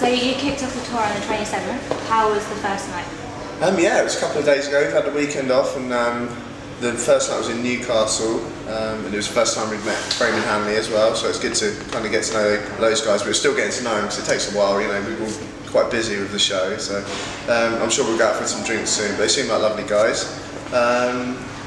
So you kicked off the tour on the 27th. How was the first night? Yeah, it was a couple of days ago. We've had the weekend off, and the first night was in Newcastle, and it was the first time we'd met Frame and Hanley as well. So it's good to kind of get to know those guys, but we're still getting to know them because it takes a while. You know, we're all quite busy with the show, so I'm sure we'll go out for some drinks soon. But they seem like lovely guys.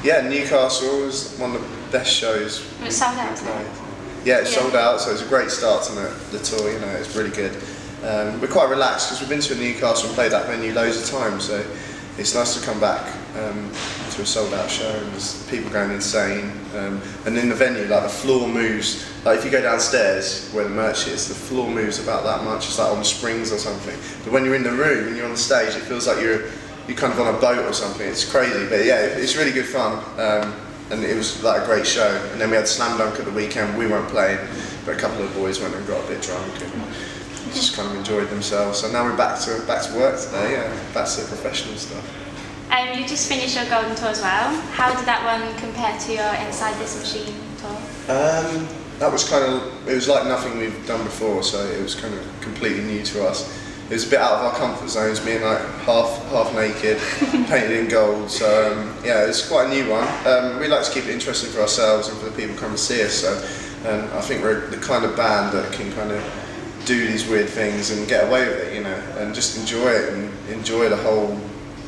Yeah, Newcastle was one of the best shows. It was sold out, wasn't it? Yeah, it's sold out, so it's a great start to the tour. You know, it's really good. We're quite relaxed because we've been to Newcastle and played that venue loads of times, so it's nice to come back to a sold out show and there's people going insane. And in the venue, like the floor moves, like if you go downstairs where the merch is, the floor moves about that much. It's like on springs or something. But when you're in the room and you're on the stage, it feels like you're kind of on a boat or something. It's crazy, but yeah, it's really good fun. And it was like a great show. And then we had Slam Dunk at the weekend. We weren't playing, but a couple of boys went and got a bit drunk and just kind of enjoyed themselves. So now we're back to work today. Yeah, back to the professional stuff. You just finished your Golden Tour as well. How did that one compare to your Inside This Machine tour? That was it was like nothing we've done before. So it was kind of completely new to us. It was a bit out of our comfort zones, being like half naked, painted in gold. So yeah, it's quite a new one. We like to keep it interesting for ourselves and for the people who come and see us. So I think we're the kind of band that can kind of do these weird things and get away with it, you know, and just enjoy it and enjoy the whole,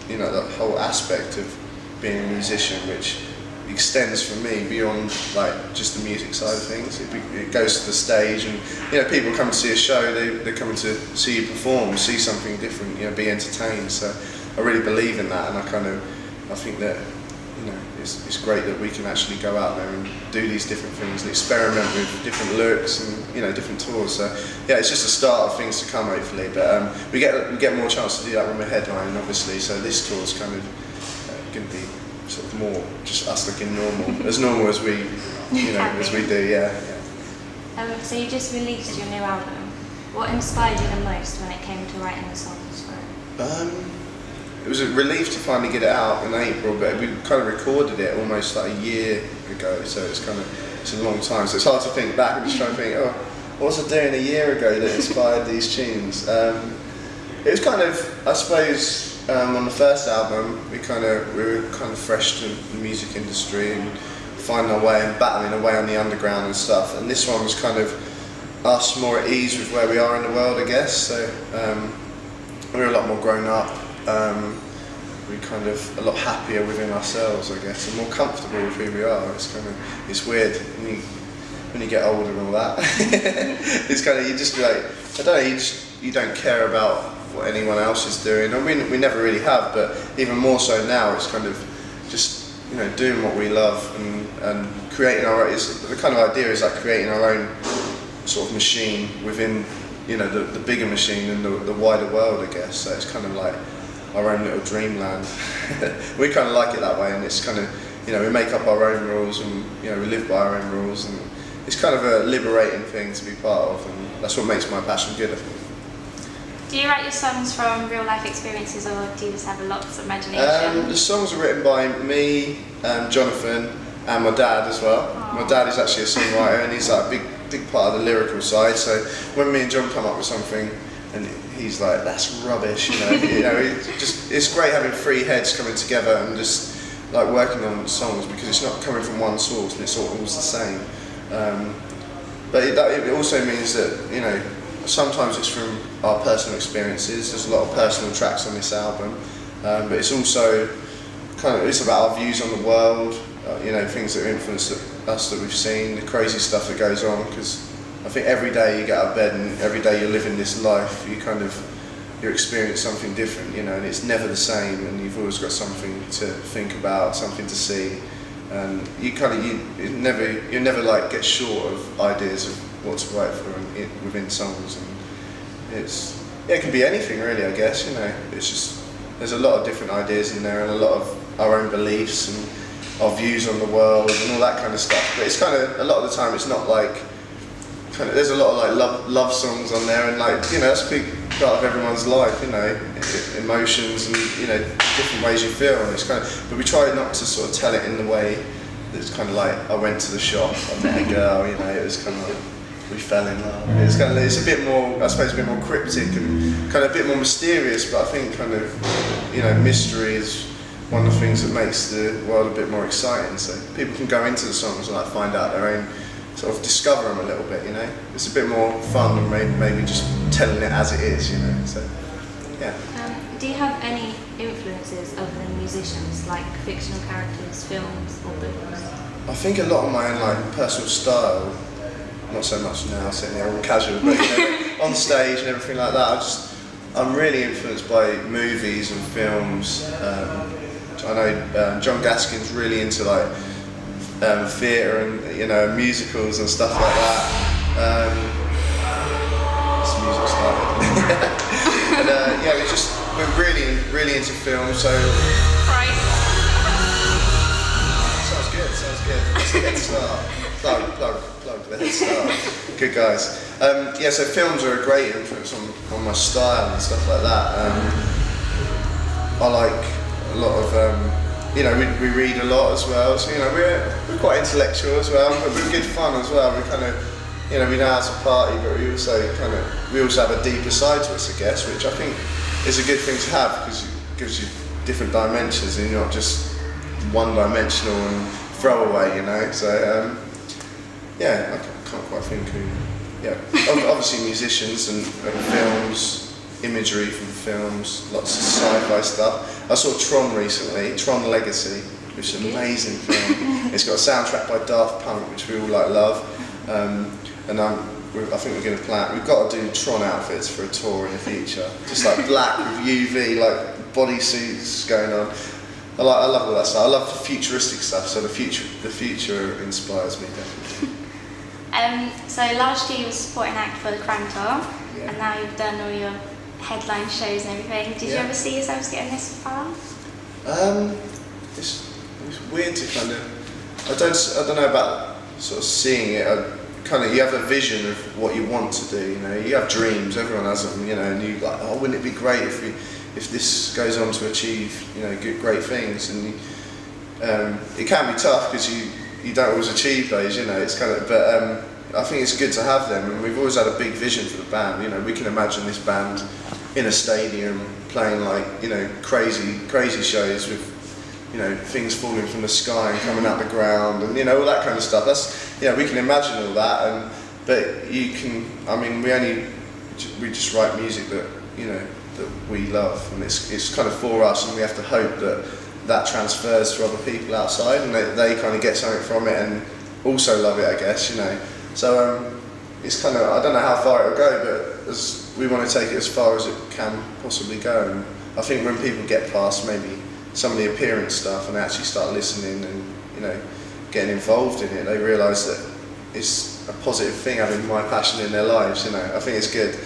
you know, the whole aspect of being a musician, which extends for me beyond like just the music side of things. It goes to the stage, and you know, people come to see a show. They're coming to see you perform, see something different, you know, be entertained. So I really believe in that, and I think that, you know, it's great that we can actually go out there and do these different things and experiment with different looks and, you know, different tours. So yeah, it's just the start of things to come, hopefully. But we get more chance to do that when we're headlining, obviously. So this tour's kind of going to be sort of more just us looking normal as we, you know, as we do. Yeah. So you just released your new album. What inspired you the most when it came to writing the songs for it? It was a relief to finally get it out in April, but we kind of recorded it almost like a year ago, so it's a long time. So it's hard to think back and just try to think, oh, what was I doing a year ago that inspired these tunes? It was kind of, I suppose, on the first album, we were kind of fresh to the music industry and finding our way and battling away on the underground and stuff. And this one was kind of us more at ease with where we are in the world, I guess. So we were a lot more grown up. We're kind of a lot happier within ourselves, I guess, and more comfortable with who we are. It's weird when you get older and all that. It's kind of, you just like, I don't know, you don't care about what anyone else is doing. I mean, we never really have, but even more so now. It's kind of just, you know, doing what we love and creating the kind of idea is like creating our own sort of machine within, you know, the bigger machine and the wider world, I guess. So it's kind of like our own little dreamland. We kind of like it that way, and it's kind of, you know, we make up our own rules and, you know, we live by our own rules, and it's kind of a liberating thing to be part of, and that's what makes my passion good, I think. Do you write your songs from real life experiences, or do you just have lots of imagination? The songs are written by me, Jonathan, and my dad as well. Aww. My dad is actually a songwriter, and he's like a big part of the lyrical side. So when me and John come up with something, and he's like, "That's rubbish," you know. It's great having three heads coming together and just like working on songs, because it's not coming from one source and it's all the same. But it also means that, you know, sometimes it's from our personal experiences. There's a lot of personal tracks on this album, but it's also it's about our views on the world. You know, things that influence us that we've seen, the crazy stuff that goes on. Because I think every day you get out of bed and every day you're living this life, you experience something different, you know, and it's never the same, and you've always got something to think about, something to see, and you never like get short of ideas of what to write for within songs, and it can be anything really, I guess, you know. It's just, there's a lot of different ideas in there and a lot of our own beliefs and our views on the world and all that kind of stuff. But it's kind of, a lot of the time it's not like, there's a lot of like love songs on there, and like, you know, that's a big part of everyone's life, you know, emotions and, you know, different ways you feel, and it's kind of, but we try not to sort of tell it in the way that's kind of like, I went to the shop, I met a girl, you know, it was kind of like, we fell in love. It's a bit more, I suppose, a bit more cryptic and kind of a bit more mysterious, but I think kind of, you know, mystery is one of the things that makes the world a bit more exciting. So people can go into the songs and like find out their own, sort of discover them a little bit, you know. It's a bit more fun than maybe just telling it as it is, you know. So yeah. Do you have any influences other than musicians, like fictional characters, films, or books? I think a lot of my own like personal style, not so much now, sitting there all casual, but you know, on stage and everything like that. I'm really influenced by movies and films. I know John Gaskin's really into like theatre and, you know, musicals and stuff like that. This music started. And yeah, we're really into film. So Right. sounds good. It's the head start. Plug the head start. Good guys. Yeah, so films are a great influence on my style and stuff like that. I like a lot of, you know, we read a lot as well, so, you know, we're quite intellectual as well, but we're good fun as well. We kind of, you know, we know how to party, but we also have a deeper side to us, I guess, which I think is a good thing to have, because it gives you different dimensions and you're not just one-dimensional and throwaway, you know. So yeah, I can't quite think who. Yeah, obviously musicians and films. Imagery from films, lots of sci-fi stuff. I saw Tron recently, Tron Legacy, which is an amazing film. It's got a soundtrack by Daft Punk, which we all like love. And I think we're going to plan. We've got to do Tron outfits for a tour in the future, just like black with UV, like bodysuits going on. I love all that stuff. I love futuristic stuff. So the future inspires me definitely. So last year you were supporting act for the Crime Tour, Yeah. and now you've done all your headline shows and everything. Did you ever see yourselves getting this far? It's weird to kind of. I don't know about sort of seeing it. You have a vision of what you want to do. You know, you have dreams. Everyone has them. You know, and you like, oh, wouldn't it be great if this goes on to achieve, you know, great things? And it can be tough because you don't always achieve those. You know, it's kind of, but. I think it's good to have them, and we've always had a big vision for the band. You know, we can imagine this band in a stadium playing like, you know, crazy shows with, you know, things falling from the sky and coming out the ground, and, you know, all that kind of stuff. That's, you know, we can imagine all that, but you can. I mean, we just write music that, you know, that we love, and it's kind of for us, and we have to hope that transfers to other people outside, and they kind of get something from it and also love it, I guess, you know. So it's kind of, I don't know how far it'll go, but we want to take it as far as it can possibly go. And I think when people get past maybe some of the appearance stuff and they actually start listening and, you know, getting involved in it, they realise that it's a positive thing having my passion in their lives. You know, I think it's good.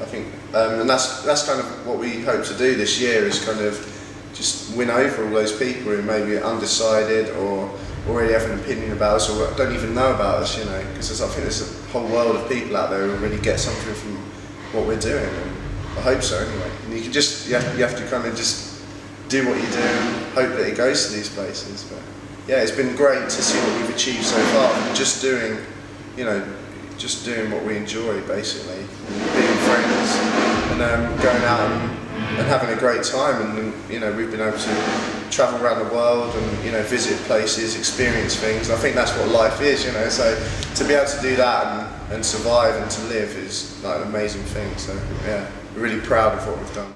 I think, and that's kind of what we hope to do this year, is kind of just win over all those people who may be undecided or already have an opinion about us or don't even know about us, you know, because I think there's a whole world of people out there who really get something from what we're doing, and I hope so anyway. And you have to kind of just do what you do and hope that it goes to these places. But yeah, it's been great to see what we've achieved so far, just doing, you know, just doing what we enjoy basically, being friends and going out and having a great time, and you know, we've been able to travel around the world and, you know, visit places, experience things. I think that's what life is, you know, so to be able to do that and survive and to live is like an amazing thing. So yeah, we're really proud of what we've done.